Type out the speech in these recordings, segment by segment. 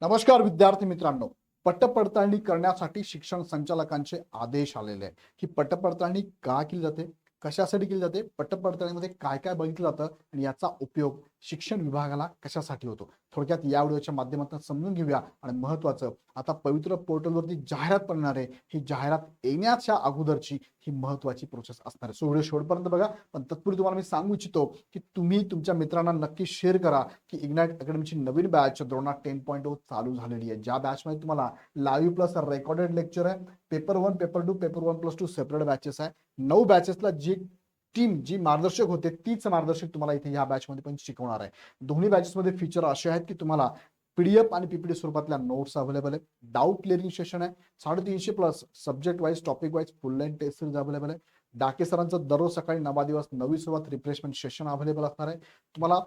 नमस्कार विद्यार्थी मित्रांनो. पटपडताळणी करण्यासाठी शिक्षण संचालकांचे आदेश आलेले आहे. ही पटपडताळणी का केली जाते, कशासाठी केली जाते, पटपडताळणीमध्ये काय काय बघितलं जातं आणि याचा उपयोग शिक्षण विभागाला कशासाठी होतो, थोडक्यात या व्हिडिओच्या माध्यमातून समजून घेऊया. आणि महत्वाचं, आता पवित्र पोर्टलवरती जाहिरात पडणार आहे. ही जाहिरात येण्याच्या अगोदरची ही महत्वाची प्रोसेस असणार आहे. सो व्हिडिओ शेवटपर्यंत बघा. पण तत्पूर्वी तुम्हाला मी सांगू इच्छितो की तुम्ही तुमच्या मित्रांना नक्की शेअर करा की इग्नाइट अकॅडमीची नवीन बॅच द्रोणा 10.0 चालू झालेली आहे. ज्या बॅच मध्ये तुम्हाला लाईव्ह प्लस रेकॉर्डेड लेक्चर आहे, paper 1, paper 2, paper 1+2 separate batches आहे. 9 बॅचेसला जी टीम जी मार्गदर्शक होते तीच मार्गदर्शक तुम्हाला इथे या बॅच मध्ये पण शिकवणार आहे. दोन्ही बॅचेस मध्ये फीचर असे आहेत की तुम्हाला पीडीएफ आणि पीपीटी स्वरूपातल्या नोट्स अवेलेबल आहे. डाऊट क्लिअरिंग सेशन आहे. 350 plus subject wise topic wise full length test series available आहे. डाके सरांचं दररोज सकाळी 9 दिवस नवी सुरुवात रिफ्रेशमेंट सेशन अवेलेबल असणार आहे. तुम्हाला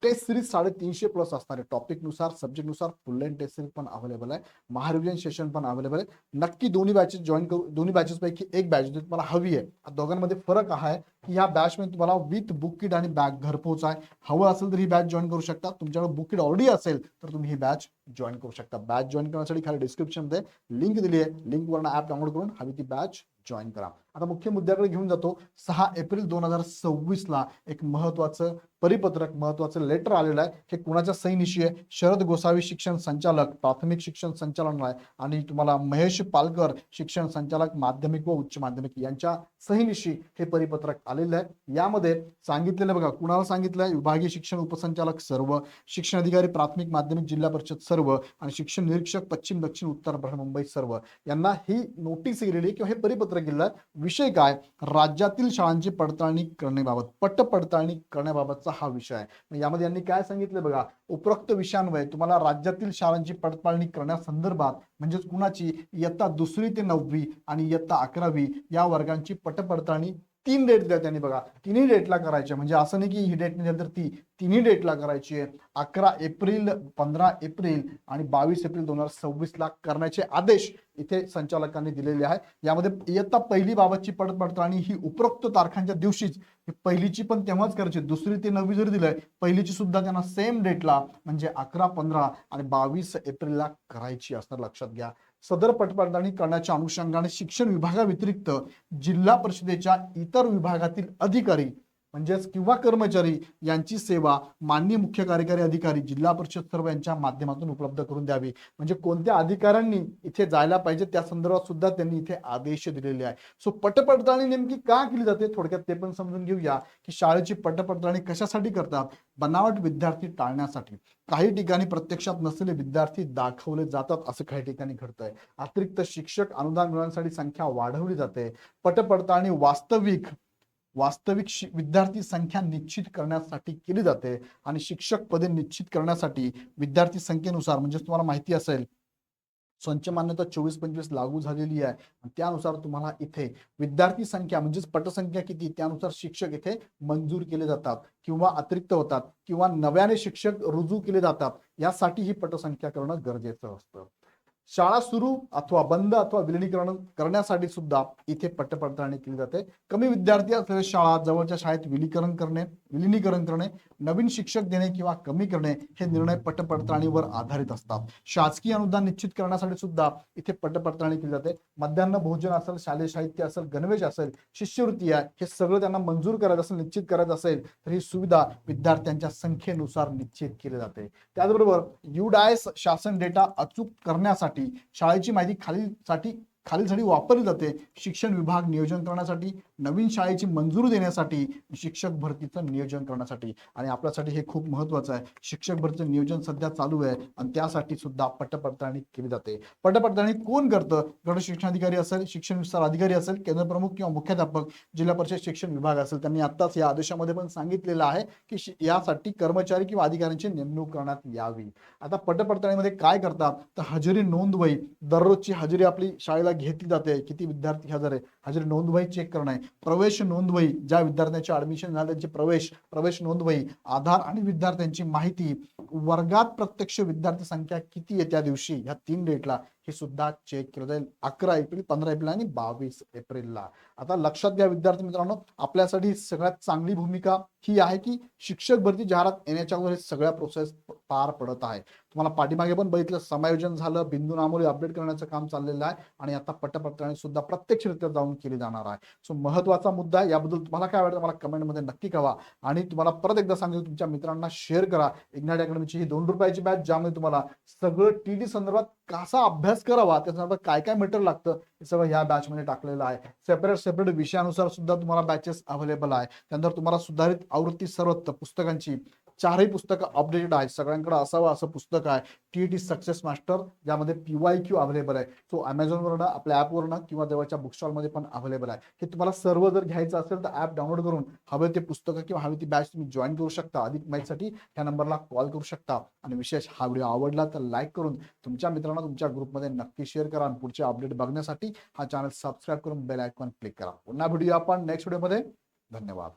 टेस्ट सिरीज 350 प्लस असणार आहे. टॉपिक नुसार सब्जेक्ट नुसार फुल लेंथ टेस्ट सिरीज पण अवेलेबल आहे. महारिव्हिजन सेशन पण अवेलेबल आहे. नक्की दोन्ही बॅचेस जॉईन करू. दोन्ही बॅचेस पैकी एक बॅच जी तुम्हाला हवी आहे. दोघांमध्ये फरक आहे की ह्या बॅच मध्ये तुम्हाला विथ बुक किट आणि बॅग घरपोच आहे. हवं असेल तर ही बॅच जॉईन करू शकता. तुमच्याकडे बुक किट ऑलरेडी असेल तर तुम्ही ही बॅच जॉईन करू शकता. बॅच जॉईन करण्यासाठी खाली डिस्क्रिप्शन मध्ये लिंक दिली आहे. लिंकवरून ऍप डाउनलोड करून हवी ती बॅच जॉईन करा. आता मुख्य मुद्द्याकडे घेऊन जातो. 6 एप्रिल 2026 ला एक महत्वाचं परिपत्रक, महत्वाचं लेटर आलेलं आहे. हे कुणाच्या सहीनिशी आहे? शरद गोसावी शिक्षण संचालक प्राथमिक शिक्षण संचालनालय आणि तुम्हाला महेश पालकर शिक्षण संचालक माध्यमिक व उच्च माध्यमिक यांच्या सहीनिशी हे परिपत्रक आलेलं आहे. यामध्ये सांगितलेलं बघा, कुणाला सांगितलंय? विभागीय शिक्षण उपसंचालक सर्व, शिक्षण अधिकारी प्राथमिक माध्यमिक जिल्हा परिषद सर्व आणि शिक्षण निरीक्षक पश्चिम दक्षिण उत्तर मुंबई सर्व यांना ही नोटीस गेलेली किंवा हे परिपत्रक गेलेलं आहे. विषय काय? राज्यातील शाळांची पडताळणी करण्याबाबत, पट पडताळणी करण्याबाबतचा हा विषय आहे. यामध्ये यांनी काय सांगितलं बघा, उपरोक्त विषयांवर तुम्हाला राज्यातील शाळांची पडताळणी करण्यासंदर्भात म्हणजेच कुणाची इयत्ता 2री ते 9वी आणि इयत्ता 11वी या वर्गांची पटपडताळणी 3 डेट द्या त्यांनी बघा. तिन्ही डेटला करायचे. म्हणजे असं नाही की ही डेट नाही तर ती तिन्ही डेटला करायची आहे. 11 एप्रिल, 15 एप्रिल आणि 22 एप्रिल 2026 ला करण्याचे आदेश इथे संचालकांनी दिलेले आहे. यामध्ये इयत्ता पहिली बाबतची पडताळणी ही उपरोक्त तारखांच्या दिवशीच, पहिलीची पण तेव्हाच करायची. 2री ते 9वी जरी दिलंय, पहिलीची सुद्धा त्यांना सेम डेटला म्हणजे 11, 15 आणि 22 एप्रिलला करायची असणार. लक्षात घ्या. सदर पटपडताळणी करण्याच्या अनुषंगाने शिक्षण विभागाव्यतिरिक्त जिल्हा परिषदेच्या इतर विभागातील अधिकारी म्हणजेच किंवा कर्मचारी यांची सेवा माननीय मुख्य कार्यकारी अधिकारी जिल्हा परिषद सर्व यांच्या माध्यमातून उपलब्ध करून द्यावी. म्हणजे कोणत्या अधिकाऱ्यांनी इथे जायला पाहिजे त्या संदर्भात सुद्धा त्यांनी इथे आदेश दिलेले आहे. सो पटपडताळणी नेमकी का केली जाते थोडक्यात ते पण समजून घेऊया की शाळेची पटपडताळणी कशासाठी करतात? बनावट विद्यार्थी टाळण्यासाठी. काही ठिकाणी प्रत्यक्षात नसलेले विद्यार्थी दाखवले जातात असं काही ठिकाणी घडतंय. अतिरिक्त शिक्षक अनुदान मिळवण्यासाठी संख्या वाढवली जाते. पटपडताळणी वास्तविक विद्यार्थी संख्या निश्चित करण्यासाठी केली जाते आणि शिक्षक पदे निश्चित करण्यासाठी विद्यार्थी संख्येनुसार म्हणजे तुम्हाला माहिती असेल संच मान्यता 24-25 लागू झालेली आहे. त्यानुसार तुम्हाला इथे विद्यार्थी संख्या म्हणजेच पटसंख्या किती त्यानुसार शिक्षक इथे मंजूर केले जातात किंवा अतिरिक्त होतात किंवा नव्याने शिक्षक रुजू केले जातात. यासाठी ही पटसंख्या करणं गरजेचं असतं. शाळा सुरू अथवा बंद अथवा विलिनीकरण करण्यासाठी सुद्धा इथे पटपडताळणी केली जाते. कमी विद्यार्थी असलेल्या शाळा जवळच्या शाळेत विलिनीकरण करणे, नवीन शिक्षक देणे किंवा कमी करणे हे निर्णय पटपडताळणीवर आधारित असतात. शासकीय अनुदान निश्चित करण्यासाठी सुद्धा इथे पटपडताळणी केली जाते. मध्यान्ह भोजन असेल, शालेय साहित्य असेल, गणवेश असेल, शिष्यवृत्ती आहे, हे सगळं त्यांना मंजूर करायचं असेल, निश्चित करायचं असेल तर ही सुविधा विद्यार्थ्यांच्या संख्येनुसार निश्चित केली जाते. त्याचबरोबर युडायस शासन डेटा अचूक करण्यासाठी शाळेची माहिती खालीलसाठी वापरली जाते. शिक्षण विभाग नियोजन करण्यासाठी, नवीन शाळेची मंजुरी देण्यासाठी, शिक्षक भरतीचं नियोजन करण्यासाठी. आणि आपल्यासाठी हे खूप महत्वाचं आहे. शिक्षक भरतीचं नियोजन सध्या चालू आहे आणि त्यासाठी सुद्धा पटपडताळणी केली जाते. पटपडताळणी कोण करतं? गट शिक्षणाधिकारी असेल, शिक्षण विस्तार अधिकारी असेल, केंद्र प्रमुख किंवा मुख्याध्यापक, जिल्हा परिषद शिक्षण विभाग असेल. त्यांनी आताच या आदेशामध्ये पण सांगितलेलं आहे की यासाठी कर्मचारी किंवा अधिकाऱ्यांची नेमणूक करण्यात यावी. आता पटपडताळणीमध्ये काय करतात तर हजेरी नोंदवही, दररोजची हजेरी आपली शाळेला घेतली जाते. किती विद्यार्थी हजर आहे, हजेरी नोंदवही चेक करणे, प्रवेश नोंदवही, ज्या विद्यार्थ्यांचे ऍडमिशन झाले त्यांची प्रवेश नोंदवही, आधार आणि विद्यार्थ्यांची माहिती, वर्गात प्रत्यक्ष विद्यार्थी संख्या किती आहे त्या दिवशी ह्या 3 डेटला हे सुद्धा चेक केलं जाईल. 11 एप्रिल, 15 एप्रिल आणि 22 एप्रिलला. आता लक्षात घ्या विद्यार्थी मित्रांनो, आपल्यासाठी सगळ्यात चांगली भूमिका ही आहे की शिक्षक भरती जाहिरात येण्याच्या अगोदर सगळ्या प्रोसेस पार पडत आहे. तुम्हाला पाठीमागे पण बघितलं, समायोजन झालं, बिंदू नामोली अपडेट करण्याचं काम चाललेलं आहे आणि आता पट्टपडताळणी सुद्धा प्रत्यक्षरित्या जाऊन केली जाणार आहे. सो महत्वाचा मुद्दा आहे. याबद्दल तुम्हाला काय वाटतं मला कमेंटमध्ये नक्की कळवा आणि तुम्हाला परत एकदा सांगतो, तुमच्या मित्रांना शेअर करा. इग्नाइट अकॅडमीची ही ₹2 बॅच, ज्यामध्ये तुम्हाला सगळं टीटी संदर्भात कसा अभ्यास करावा, त्या संदर्भात काय काय मटेरियल लागतं हे सगळं या बॅचमध्ये टाकलेलं आहे. सेपरेट विषयानुसार सुद्धा तुम्हाला बॅचेस अवेलेबल आहे. त्यानंतर तुम्हाला सुधारित आवृत्ती सर्व पुस्तकांची 4ही पुस्तकं अपडेटेड आहेत. सगळ्यांकडे असावं असं पुस्तक आहे. टीईटी सक्सेस मास्टर, ज्यामध्ये PYQ अवेलेबल आहे. सो अमेझॉनवरनं, आपल्या ॲपवरनं किंवा जवळच्या बुक स्टॉलमध्ये पण अवेलेबल आहे. हे तुम्हाला सर्व जर घ्यायचं असेल तर ॲप डाउनलोड करून हवे ते पुस्तकं किंवा हवी ती बॅच तुम्ही जॉईन करू शकता. अधिक माहितीसाठी ह्या नंबरला कॉल करू शकता. आणि विशेष हा व्हिडिओ आवडला तर लाईक करून तुमच्या मित्रांना तुमच्या ग्रुपमध्ये नक्की शेअर करा. आणि पुढचे अपडेट बघण्यासाठी हा चॅनल सबस्क्राईब करून बेल आयकॉन क्लिक करा. पुन्हा भेटूया आपण नेक्स्ट व्हिडिओमध्ये. धन्यवाद.